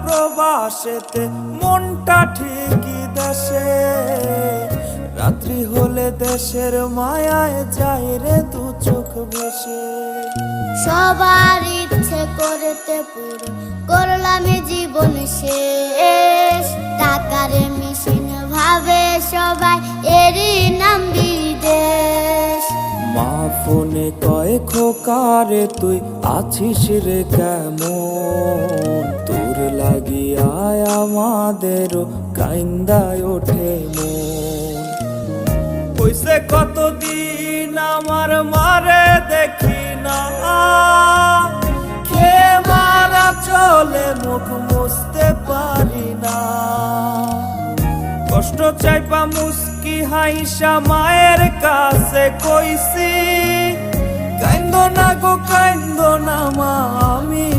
প্রবাসেতে মনটা ঠিকই দেশে, রাত্রি হলে দেশের মায়ায় যায় রে দু চোখ ভেসে। সবার ইচ্ছে করতে পুরো করলাম জীবন শেষ, টাকার মেশিন ভাবে সবাই এরই নাম বিদেশ। মা ফোনে কয় খোকারে তুই আছিস রে কেমন, তোর লাগিয়ায় আমাদেরও কাইন্দায় ওঠে মন। কইছে কতদিন আমার মারে দেখি না, খেয়ে মারা চলে মুখ মুছতে পারি না। কষ্ট চাইপা মুস্কি হাইসা মায়ের কাছে কইছি, কাইন্দ না গো কাইন্দ না মা, আমি